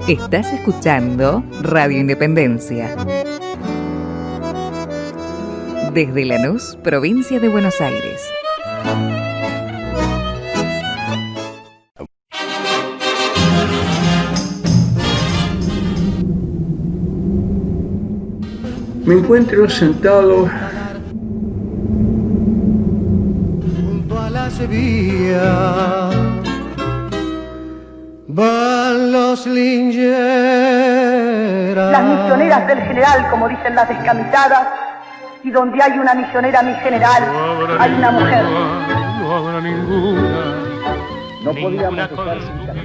Estás escuchando Radio Independencia. Desde Lanús, provincia de Buenos Aires. Me encuentro sentado junto a la Sevilla. Van los lingeras. Las misioneras del general, como dicen las descamisadas, y donde hay una misionera, mi general, hay una mujer. No habrá ninguna. No podíamos estar sin café.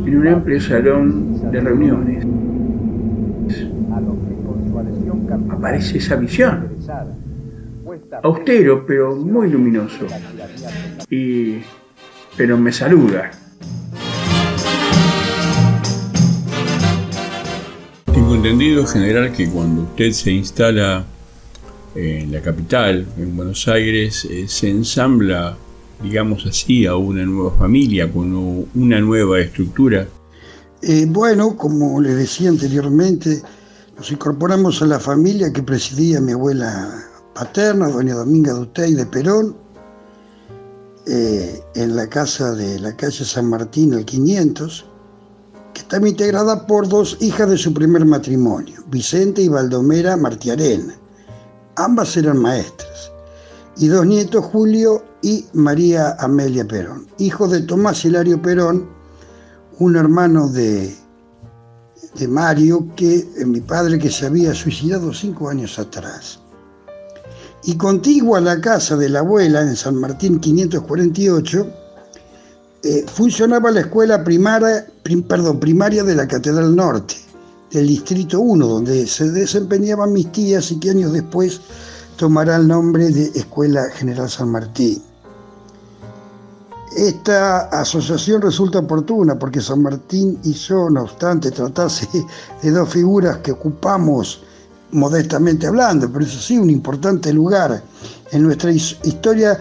en un amplio salón de reuniones. A los que con su adhesión cardenal Aparece esa visión, interesada, puesta austero pero muy luminoso, pero me saluda. Tengo entendido, general, que cuando usted se instala en la capital, en Buenos Aires, se ensambla, digamos así, a una nueva familia, con una nueva estructura. Bueno, como les decía anteriormente, nos incorporamos a la familia que presidía mi abuela paterna, doña Dominga Dutey de Perón, en la casa de la calle San Martín, al 500, que estaba integrada por dos hijas de su primer matrimonio, Vicente y Baldomera Martiarena. Ambas eran maestras. Y dos nietos, Julio y María Amelia Perón, hijos de Tomás Hilario Perón, un hermano de Mario, mi padre, que se había suicidado 5 años atrás. Y contigua a la casa de la abuela, en San Martín 548, funcionaba la escuela primaria de la Catedral Norte, del Distrito 1, donde se desempeñaban mis tías y que años después tomará el nombre de Escuela General San Martín. Esta asociación resulta oportuna porque San Martín y yo, no obstante tratarse de dos figuras que ocupamos modestamente hablando, pero eso sí, un importante lugar en nuestra historia,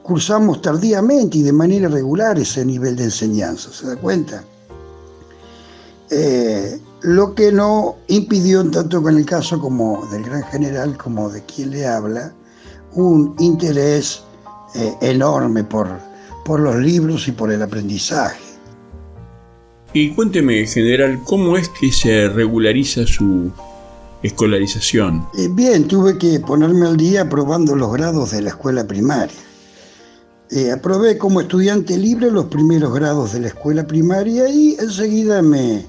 cursamos tardíamente y de manera irregular ese nivel de enseñanza, ¿se da cuenta? Lo que no impidió, tanto con el caso como del gran general como de quien le habla, un interés enorme por los libros y por el aprendizaje. Y cuénteme, general, ¿cómo es que se regulariza su escolarización? Bien, tuve que ponerme al día aprobando los grados de la escuela primaria. Aprobé como estudiante libre los primeros grados de la escuela primaria y enseguida me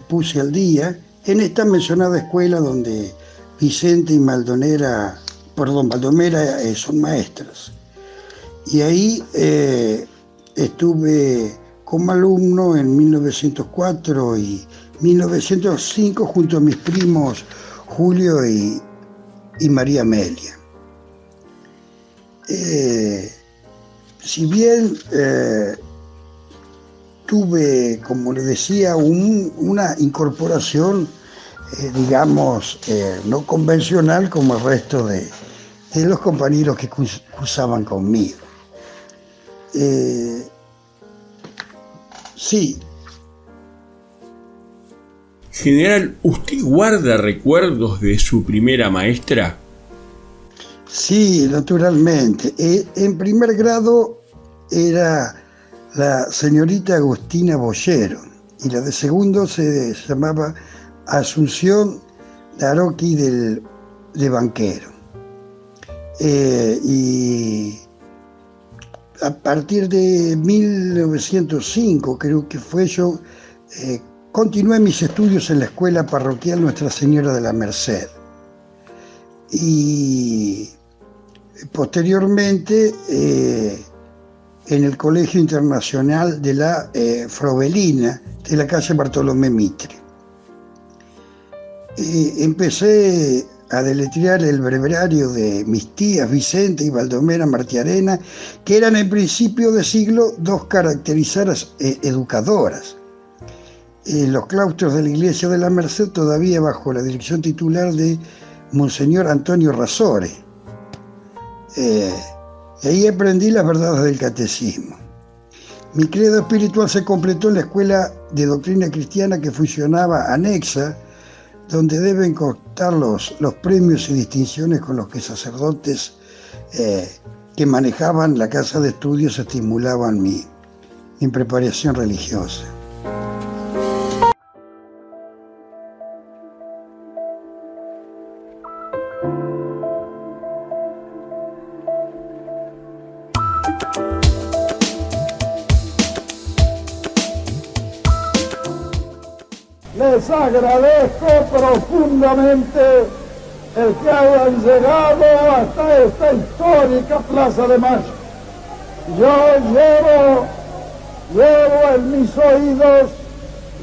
puse al día en esta mencionada escuela donde Vicente y Baldomera son maestras. Y ahí estuve como alumno en 1904 y 1905 junto a mis primos Julio y María Amelia. Si bien tuve, como les decía, una incorporación, digamos, no convencional como el resto de los compañeros que cursaban conmigo. Sí. General, ¿usted guarda recuerdos de su primera maestra? Sí, naturalmente. En primer grado era la señorita Agustina Boyero y la de segundo se llamaba Asunción Daroqui de Banquero. Y a partir de 1905, creo que fue, yo continué mis estudios en la escuela parroquial Nuestra Señora de la Merced. Y posteriormente en el Colegio Internacional de la Frobelina, de la calle Bartolomé Mitre. Empecé a deletrear el breviario de mis tías Vicente y Baldomera Martiarena, que eran en principio de siglo dos caracterizadas educadoras. Los claustros de la iglesia de la Merced, todavía bajo la dirección titular de Monseñor Antonio Razore. Ahí aprendí las verdades del catecismo. Mi credo espiritual se completó en la escuela de doctrina cristiana que fusionaba anexa, donde deben constar los premios y distinciones con los que sacerdotes que manejaban la casa de estudios estimulaban mi preparación religiosa. Les agradezco profundamente el que hayan llegado hasta esta histórica Plaza de Mayo. Yo llevo en mis oídos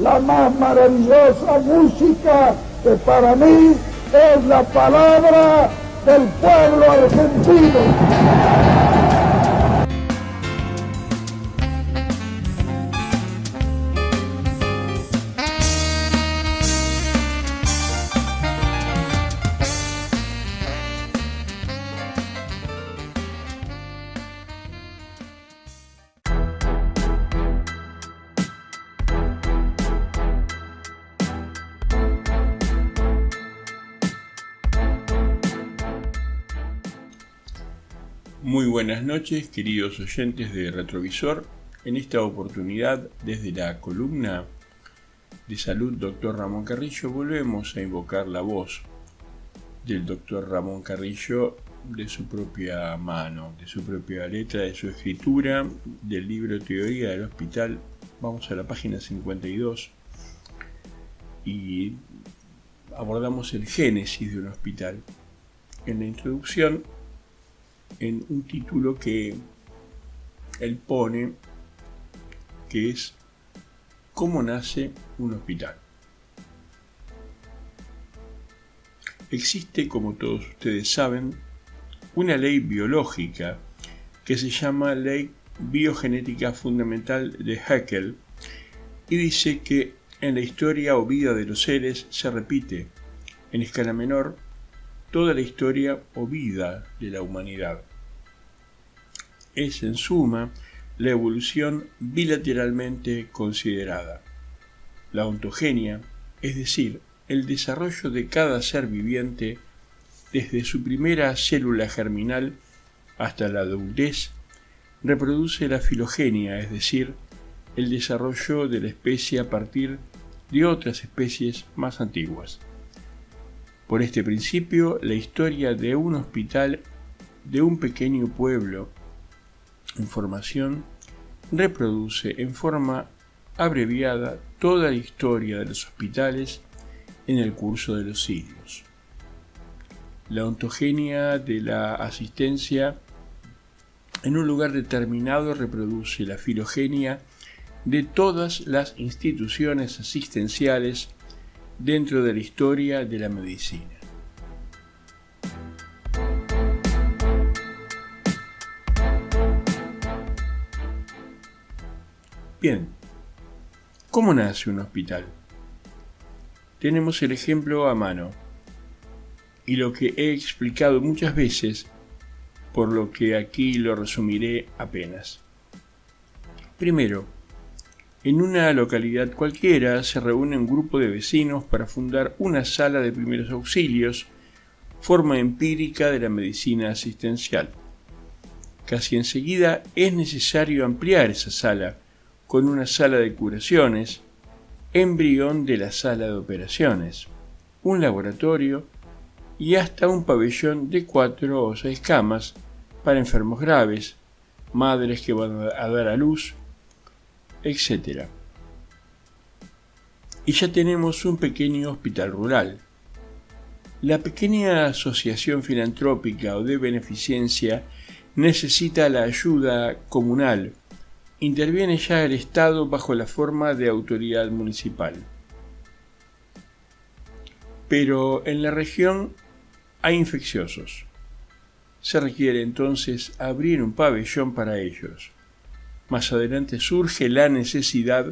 la más maravillosa música que para mí es la palabra del pueblo argentino. Muy buenas noches, queridos oyentes de Retrovisor. En esta oportunidad, desde la columna de salud Dr. Ramón Carrillo, volvemos a invocar la voz del Dr. Ramón Carrillo, de su propia mano, de su propia letra, de su escritura, del libro Teoría del Hospital. Vamos a la página 52 y abordamos el génesis de un hospital. En la introducción, en un título que él pone, que es ¿Cómo nace un hospital? Existe, como todos ustedes saben, una ley biológica que se llama Ley Biogenética Fundamental de Haeckel y dice que en la historia o vida de los seres se repite en escala menor toda la historia o vida de la humanidad. Es, en suma, la evolución bilateralmente considerada. La ontogenia, es decir, el desarrollo de cada ser viviente desde su primera célula germinal hasta la adultez, reproduce la filogenia, es decir, el desarrollo de la especie a partir de otras especies más antiguas. Por este principio, la historia de un hospital de un pequeño pueblo en formación reproduce en forma abreviada toda la historia de los hospitales en el curso de los siglos. La ontogenia de la asistencia en un lugar determinado reproduce la filogenia de todas las instituciones asistenciales dentro de la historia de la medicina. Bien, ¿cómo nace un hospital? Tenemos el ejemplo a mano, y lo que he explicado muchas veces, por lo que aquí lo resumiré apenas. Primero, en una localidad cualquiera se reúne un grupo de vecinos para fundar una sala de primeros auxilios, forma empírica de la medicina asistencial. Casi enseguida es necesario ampliar esa sala con una sala de curaciones, embrión de la sala de operaciones, un laboratorio y hasta un pabellón de 4 o 6 camas para enfermos graves, madres que van a dar a luz, etc. Y ya tenemos un pequeño hospital rural. La pequeña asociación filantrópica o de beneficencia necesita la ayuda comunal. Interviene ya el Estado bajo la forma de autoridad municipal. Pero en la región hay infecciosos. Se requiere entonces abrir un pabellón para ellos. Más adelante surge la necesidad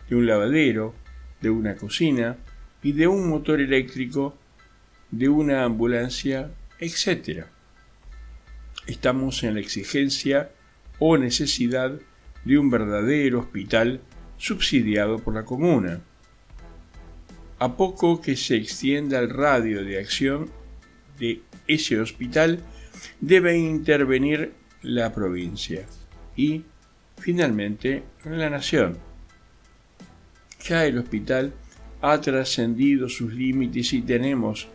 de un lavadero, de una cocina y de un motor eléctrico, de una ambulancia, etc. Estamos en la exigencia o necesidad de un verdadero hospital subsidiado por la comuna. A poco que se extienda el radio de acción de ese hospital, debe intervenir la provincia y, finalmente, la nación. Ya el hospital ha trascendido sus límites y tenemos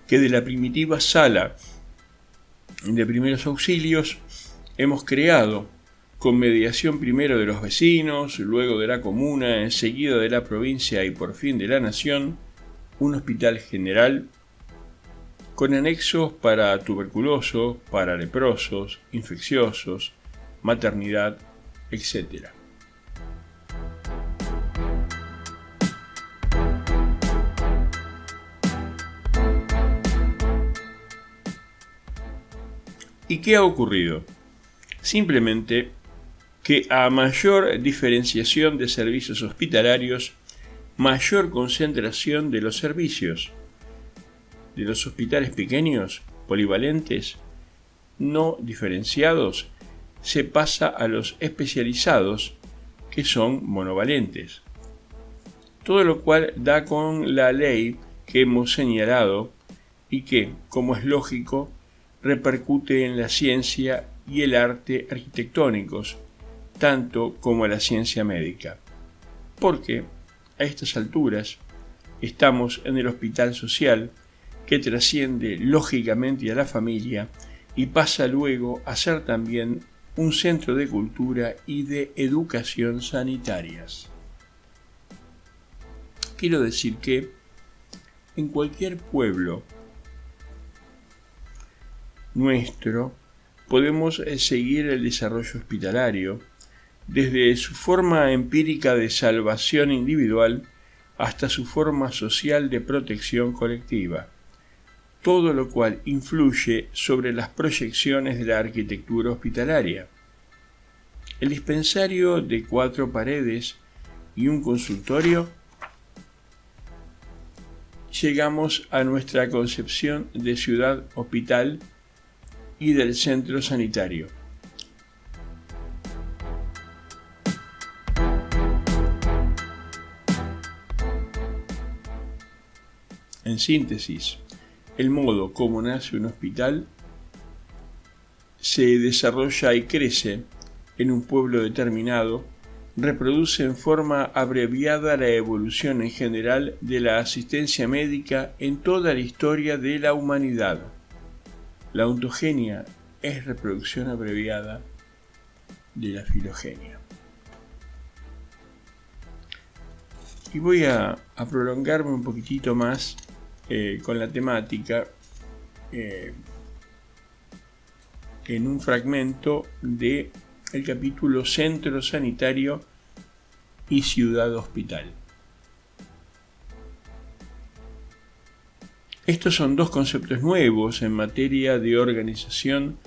que de la primitiva sala de primeros auxilios hemos creado, con mediación primero de los vecinos, luego de la comuna, enseguida de la provincia y por fin de la nación, un hospital general con anexos para tuberculosos, para leprosos, infecciosos, maternidad, etc. ¿Y qué ha ocurrido? Simplemente que a mayor diferenciación de servicios hospitalarios, mayor concentración de los servicios. De los hospitales pequeños, polivalentes, no diferenciados, se pasa a los especializados, que son monovalentes. Todo lo cual da con la ley que hemos señalado y que, como es lógico, repercute en la ciencia y el arte arquitectónicos, tanto como la ciencia médica. Porque, a estas alturas, estamos en el hospital social que trasciende lógicamente a la familia y pasa luego a ser también un centro de cultura y de educación sanitarias. Quiero decir que en cualquier pueblo nuestro podemos seguir el desarrollo hospitalario desde su forma empírica de salvación individual hasta su forma social de protección colectiva, todo lo cual influye sobre las proyecciones de la arquitectura hospitalaria. El dispensario de 4 paredes y un consultorio, llegamos a nuestra concepción de ciudad-hospital y del centro sanitario. En síntesis, el modo como nace un hospital se desarrolla y crece en un pueblo determinado, reproduce en forma abreviada la evolución en general de la asistencia médica en toda la historia de la humanidad. La ontogenia es reproducción abreviada de la filogenia. Y voy a prolongarme un poquitito más con la temática en un fragmento del capítulo Centro Sanitario y Ciudad Hospital. Estos son 2 conceptos nuevos en materia de organización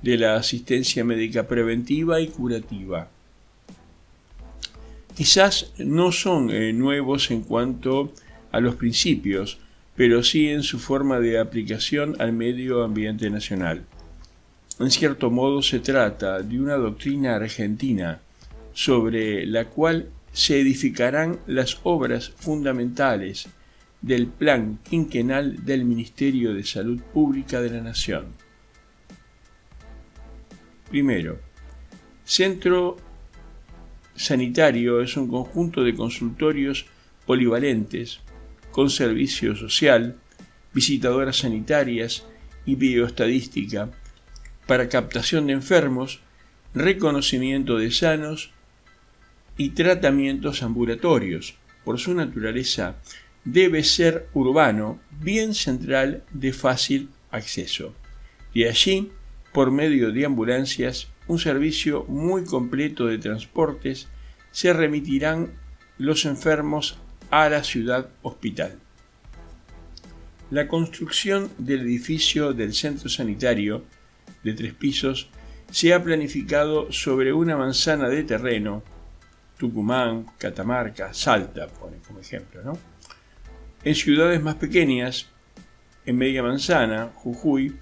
de la asistencia médica preventiva y curativa. Quizás no son nuevos en cuanto a los principios, pero sí en su forma de aplicación al medio ambiente nacional. En cierto modo se trata de una doctrina argentina sobre la cual se edificarán las obras fundamentales del Plan Quinquenal del Ministerio de Salud Pública de la Nación. Primero, Centro Sanitario es un conjunto de consultorios polivalentes con servicio social, visitadoras sanitarias y bioestadística para captación de enfermos, reconocimiento de sanos y tratamientos ambulatorios. Por su naturaleza, debe ser urbano, bien central, de fácil acceso. Y allí, por medio de ambulancias, un servicio muy completo de transportes, se remitirán los enfermos a la ciudad hospital. La construcción del edificio del centro sanitario, de 3 pisos, se ha planificado sobre una manzana de terreno, Tucumán, Catamarca, Salta, pone como ejemplo, ¿no? En ciudades más pequeñas, en media manzana, Jujuy,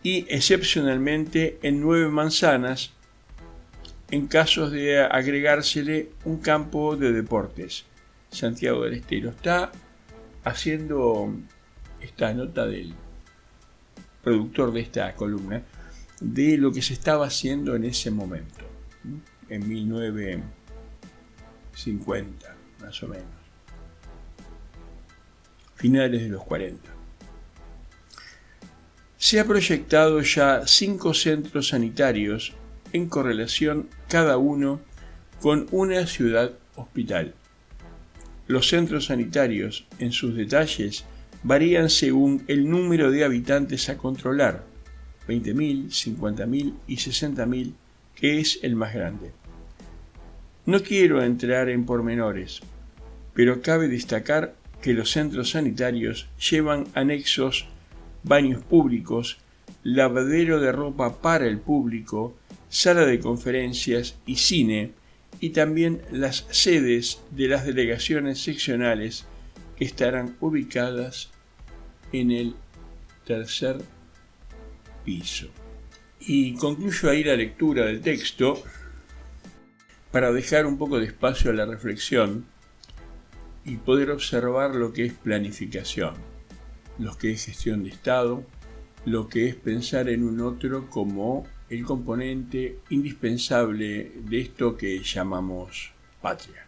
y excepcionalmente en 9 manzanas, en casos de agregársele un campo de deportes. Santiago del Estero está haciendo esta nota del productor de esta columna de lo que se estaba haciendo en ese momento, en 1950 más o menos, finales de los 40. Se ha proyectado ya 5 centros sanitarios en correlación cada uno con una ciudad hospital. Los centros sanitarios, en sus detalles, varían según el número de habitantes a controlar, 20.000, 50.000 y 60.000, que es el más grande. No quiero entrar en pormenores, pero cabe destacar que los centros sanitarios llevan anexos baños públicos, lavadero de ropa para el público, sala de conferencias y cine, y también las sedes de las delegaciones seccionales que estarán ubicadas en el tercer piso. Y concluyo ahí la lectura del texto para dejar un poco de espacio a la reflexión y poder observar lo que es planificación, lo que es gestión de Estado, lo que es pensar en un otro como el componente indispensable de esto que llamamos patria.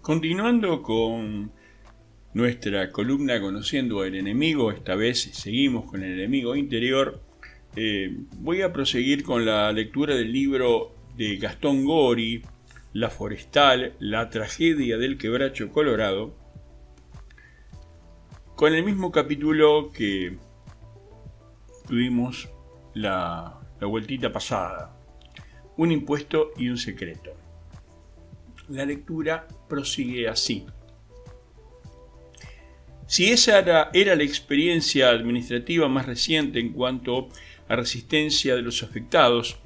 Continuando con nuestra columna Conociendo al Enemigo, esta vez seguimos con el enemigo interior, voy a proseguir con la lectura del libro de Gastón Gori, La Forestal, la tragedia del Quebracho Colorado, con el mismo capítulo que tuvimos la vueltita pasada, un impuesto y un secreto. La lectura prosigue así. Si esa era la experiencia administrativa más reciente en cuanto a resistencia de los afectados,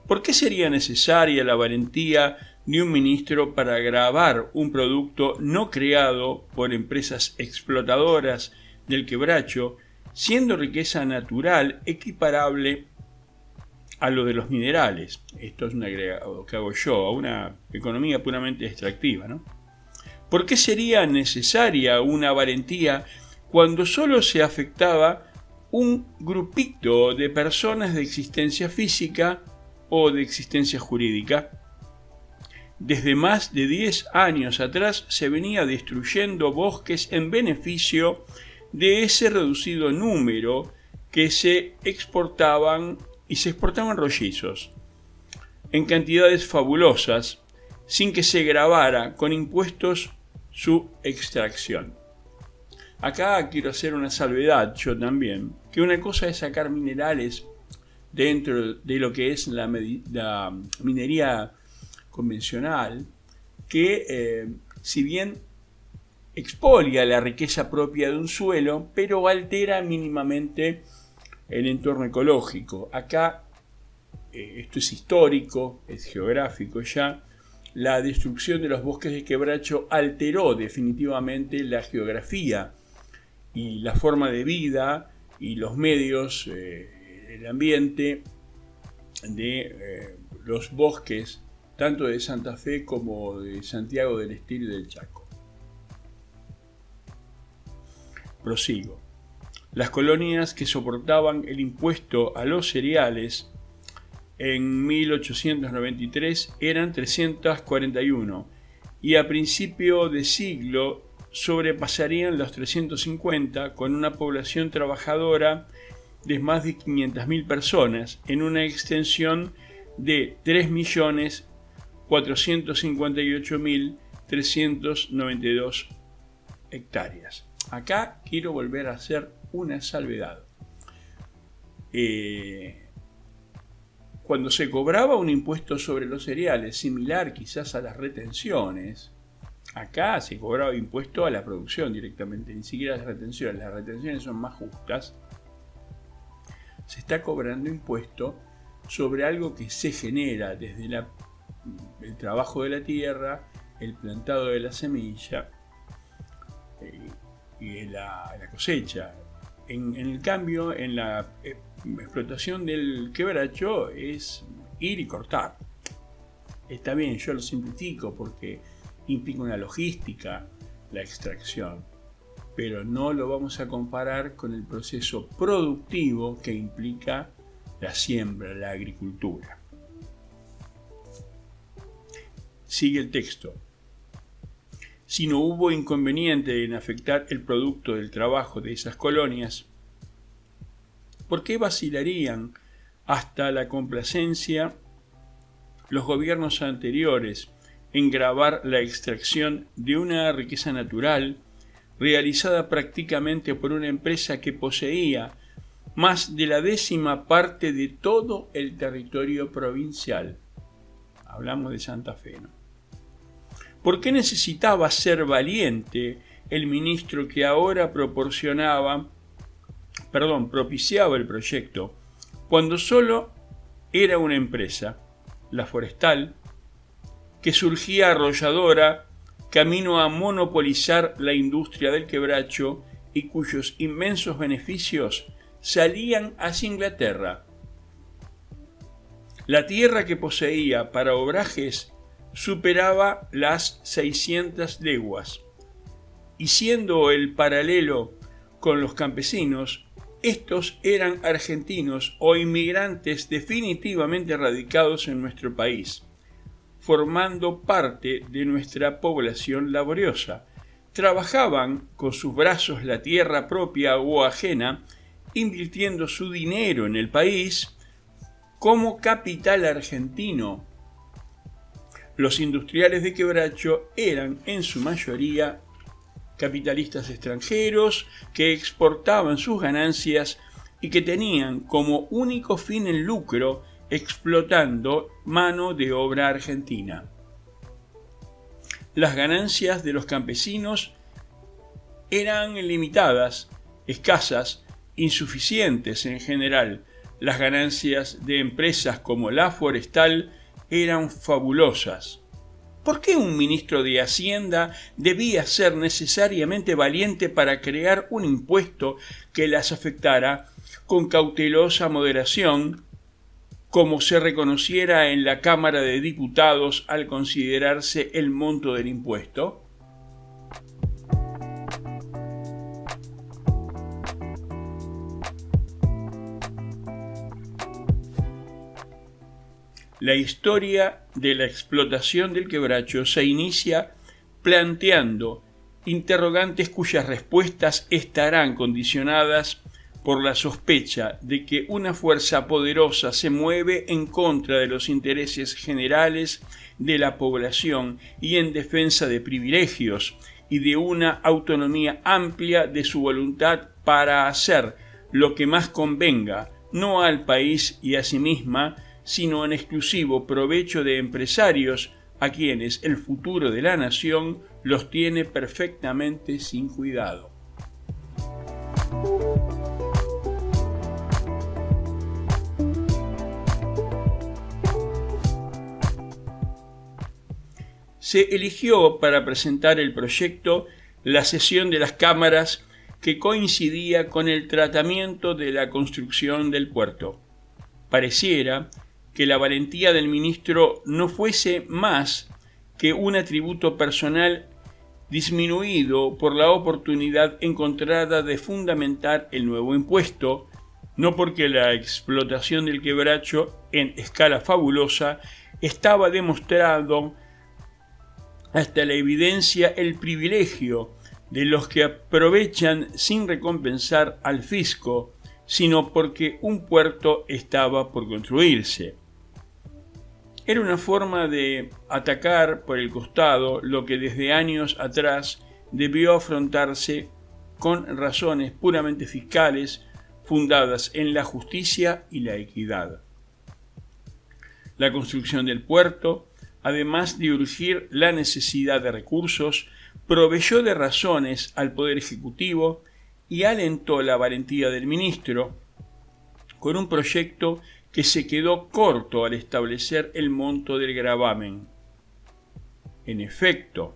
¿por qué sería necesaria la valentía de un ministro para gravar un producto no creado por empresas explotadoras del quebracho, siendo riqueza natural equiparable a lo de los minerales? Esto es un agregado que hago yo a una economía puramente extractiva, ¿no? ¿Por qué sería necesaria una valentía cuando solo se afectaba un grupito de personas de existencia física o de existencia jurídica? Desde más de 10 años atrás se venía destruyendo bosques en beneficio de ese reducido número que se exportaban y se exportaban rollizos en cantidades fabulosas sin que se gravara con impuestos su extracción. Acá quiero hacer una salvedad yo también, que una cosa es sacar minerales dentro de lo que es la minería convencional, que si bien expolia la riqueza propia de un suelo, pero altera mínimamente el entorno ecológico. Acá esto es histórico, es geográfico ya. La destrucción de los bosques de quebracho alteró definitivamente la geografía y la forma de vida y los medios, el ambiente de los bosques, tanto de Santa Fe como de Santiago del Estero y del Chaco. Prosigo. Las colonias que soportaban el impuesto a los cereales en 1893 eran 341 y a principio de siglo sobrepasarían los 350 con una población trabajadora de más de 500.000 personas en una extensión de 3.458.392 hectáreas. Acá quiero volver a hacer una salvedad. cuando se cobraba un impuesto sobre los cereales, similar quizás a las retenciones, acá se cobraba impuesto a la producción directamente, ni siquiera a las retenciones son más justas, se está cobrando impuesto sobre algo que se genera desde el trabajo de la tierra, el plantado de la semilla y la cosecha. En el cambio, en la explotación del quebracho es ir y cortar. Está bien, yo lo simplifico porque implica una logística la extracción, pero no lo vamos a comparar con el proceso productivo que implica la siembra, la agricultura. Sigue el texto. Si no hubo inconveniente en afectar el producto del trabajo de esas colonias, ¿por qué vacilarían hasta la complacencia los gobiernos anteriores en gravar la extracción de una riqueza natural realizada prácticamente por una empresa que poseía más de la 10ª parte de todo el territorio provincial? Hablamos de Santa Fe, ¿no? ¿Por qué necesitaba ser valiente el ministro que ahora propiciaba el proyecto, cuando solo era una empresa, la forestal, que surgía arrolladora, camino a monopolizar la industria del quebracho y cuyos inmensos beneficios salían hacia Inglaterra? La tierra que poseía para obrajes superaba las 600 leguas, y siendo el paralelo con los campesinos, estos eran argentinos o inmigrantes definitivamente radicados en nuestro país, formando parte de nuestra población laboriosa. Trabajaban con sus brazos la tierra propia o ajena, invirtiendo su dinero en el país como capital argentino. Los industriales de quebracho eran en su mayoría capitalistas extranjeros que exportaban sus ganancias y que tenían como único fin el lucro, explotando mano de obra argentina. Las ganancias de los campesinos eran limitadas, escasas, insuficientes en general. Las ganancias de empresas como la forestal eran fabulosas. ¿Por qué un ministro de Hacienda debía ser necesariamente valiente para crear un impuesto que las afectara con cautelosa moderación, como se reconociera en la Cámara de Diputados al considerarse el monto del impuesto? La historia de la explotación del quebracho se inicia planteando interrogantes cuyas respuestas estarán condicionadas por la sospecha de que una fuerza poderosa se mueve en contra de los intereses generales de la población y en defensa de privilegios y de una autonomía amplia de su voluntad para hacer lo que más convenga, no al país y a sí misma, sino en exclusivo provecho de empresarios a quienes el futuro de la nación los tiene perfectamente sin cuidado. Se eligió para presentar el proyecto la sesión de las cámaras que coincidía con el tratamiento de la construcción del puerto. Pareciera que la valentía del ministro no fuese más que un atributo personal disminuido por la oportunidad encontrada de fundamentar el nuevo impuesto, no porque la explotación del quebracho en escala fabulosa estaba demostrado hasta la evidencia el privilegio de los que aprovechan sin recompensar al fisco, sino porque un puerto estaba por construirse. Era una forma de atacar por el costado lo que desde años atrás debió afrontarse con razones puramente fiscales fundadas en la justicia y la equidad. la construcción del puerto, además de urgir la necesidad de recursos, proveyó de razones al Poder Ejecutivo y alentó la valentía del ministro con un proyecto que se quedó corto al establecer el monto del gravamen. En efecto,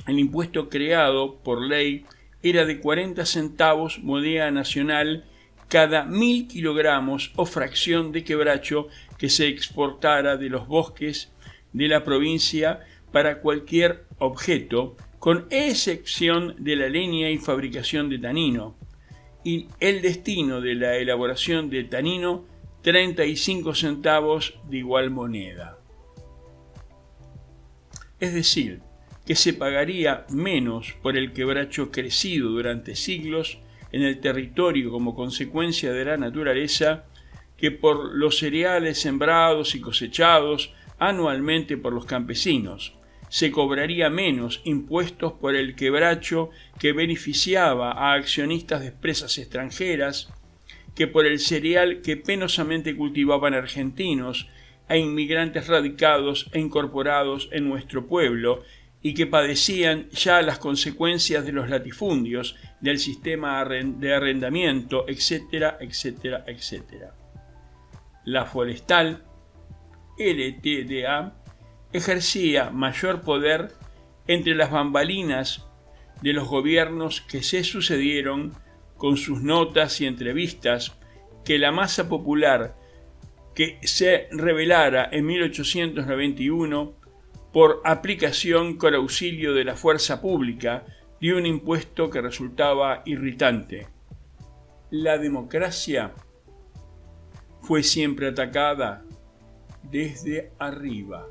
el impuesto creado por ley era de 40 centavos moneda nacional cada 1.000 kilogramos o fracción de quebracho que se exportara de los bosques de la provincia para cualquier objeto, con excepción de la leña y fabricación de tanino, y el destino de la elaboración de tanino 35 centavos de igual moneda. Es decir, que se pagaría menos por el quebracho crecido durante siglos en el territorio como consecuencia de la naturaleza que por los cereales sembrados y cosechados anualmente por los campesinos. Se cobraría menos impuestos por el quebracho que beneficiaba a accionistas de empresas extranjeras que por el cereal que penosamente cultivaban argentinos e inmigrantes radicados e incorporados en nuestro pueblo y que padecían ya las consecuencias de los latifundios, del sistema de arrendamiento, etcétera, etcétera, etcétera. La forestal, LTDA, ejercía mayor poder entre las bambalinas de los gobiernos que se sucedieron con sus notas y entrevistas que la masa popular que se rebelara en 1891 por aplicación con auxilio de la fuerza pública de un impuesto que resultaba irritante. La democracia fue siempre atacada desde arriba.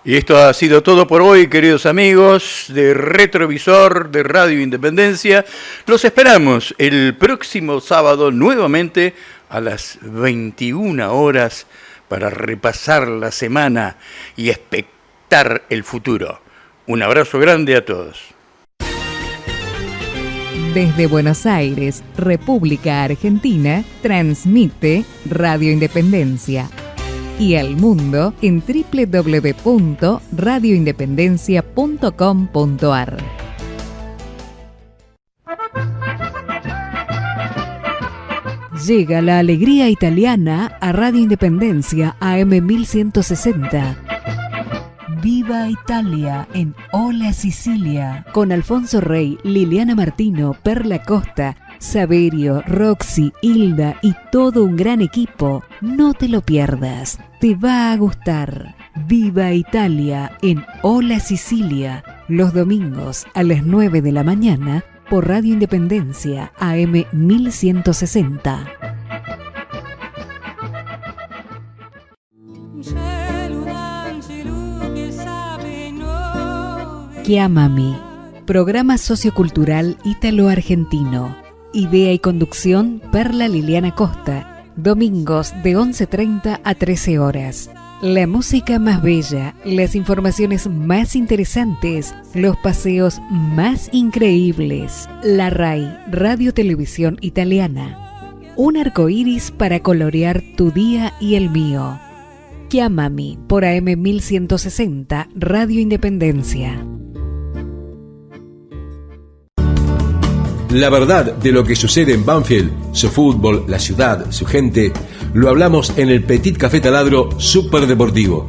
Y esto ha sido todo por hoy, queridos amigos de Retrovisor de Radio Independencia. Los esperamos el próximo sábado nuevamente a las 21 horas para repasar la semana y expectar el futuro. Un abrazo grande a todos. Desde Buenos Aires, República Argentina, transmite Radio Independencia. Y al mundo en www.radioindependencia.com.ar. Llega la alegría italiana a Radio Independencia AM 1160. Viva Italia en Hola Sicilia, con Alfonso Rey, Liliana Martino, Perla Costa, Saverio, Roxy, Hilda y todo un gran equipo. No te lo pierdas, te va a gustar. Viva Italia en Hola Sicilia, los domingos a las 9 de la mañana por Radio Independencia AM 1160. Chiamami, programa sociocultural ítalo-argentino. Idea y conducción Perla Liliana Costa. Domingos de 11:30 a 13 horas. La música más bella, las informaciones más interesantes, los paseos más increíbles. La RAI, Radio Televisión Italiana. Un arcoíris para colorear tu día y el mío. Chiamami por AM 1160, Radio Independencia. La verdad de lo que sucede en Banfield, su fútbol, la ciudad, su gente, lo hablamos en el Petit Café Taladro Super Deportivo.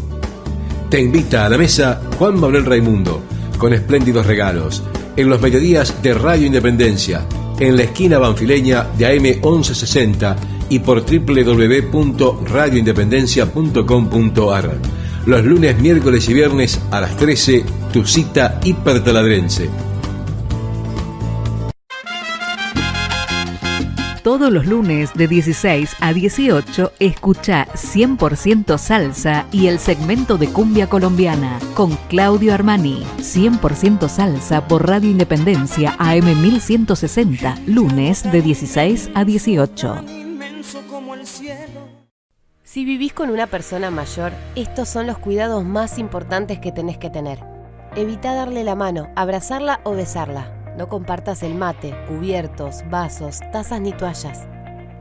Te invita a la mesa Juan Manuel Raimundo, con espléndidos regalos, en los mediodías de Radio Independencia, en la esquina banfileña de AM 1160 y por www.radioindependencia.com.ar. Los lunes, miércoles y viernes a las 13, tu cita hipertaladrense. Todos los lunes de 16 a 18 escucha 100% Salsa y el segmento de Cumbia Colombiana con Claudio Armani. 100% Salsa por Radio Independencia AM 1160, lunes de 16 a 18. Si vivís con una persona mayor, estos son los cuidados más importantes que tenés que tener. Evita darle la mano, abrazarla o besarla. No compartas el mate, cubiertos, vasos, tazas ni toallas.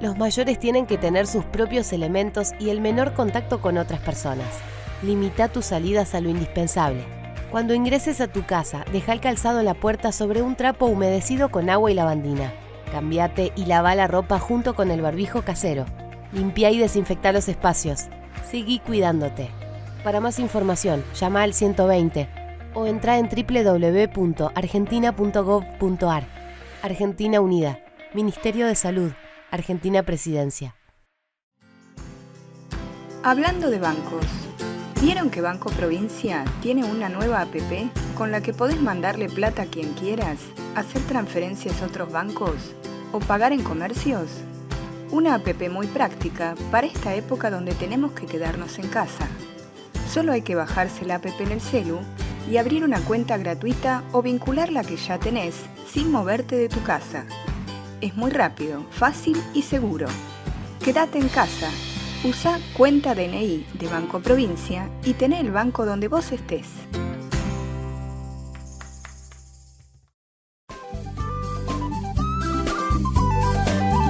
Los mayores tienen que tener sus propios elementos y el menor contacto con otras personas. Limita tus salidas a lo indispensable. Cuando ingreses a tu casa, deja el calzado en la puerta sobre un trapo humedecido con agua y lavandina. Cambiate y lava la ropa junto con el barbijo casero. Limpia y desinfecta los espacios. Seguí cuidándote. Para más información, llama al 120 o entra en www.argentina.gov.ar. Argentina Unida. Ministerio de Salud. Argentina Presidencia. Hablando de bancos, ¿vieron que Banco Provincia tiene una nueva app con la que podés mandarle plata a quien quieras, hacer transferencias a otros bancos o pagar en comercios? Una app muy práctica para esta época donde tenemos que quedarnos en casa. Solo hay que bajarse la app en el celu y abrir una cuenta gratuita o vincular la que ya tenés sin moverte de tu casa. Es muy rápido, fácil y seguro. Quédate en casa, usa cuenta DNI de Banco Provincia y tené el banco donde vos estés.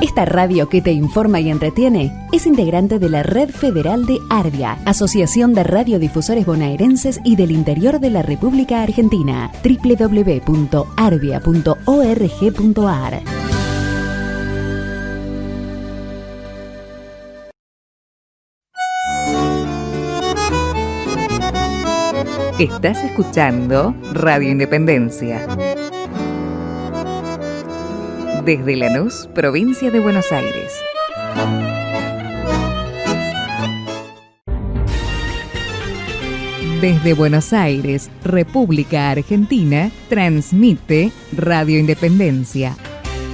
Esta radio que te informa y entretiene es integrante de la Red Federal de Arbia, Asociación de Radiodifusores Bonaerenses y del Interior de la República Argentina. www.arbia.org.ar. Estás escuchando Radio Independencia. Desde Lanús, provincia de Buenos Aires. Desde Buenos Aires, República Argentina, transmite Radio Independencia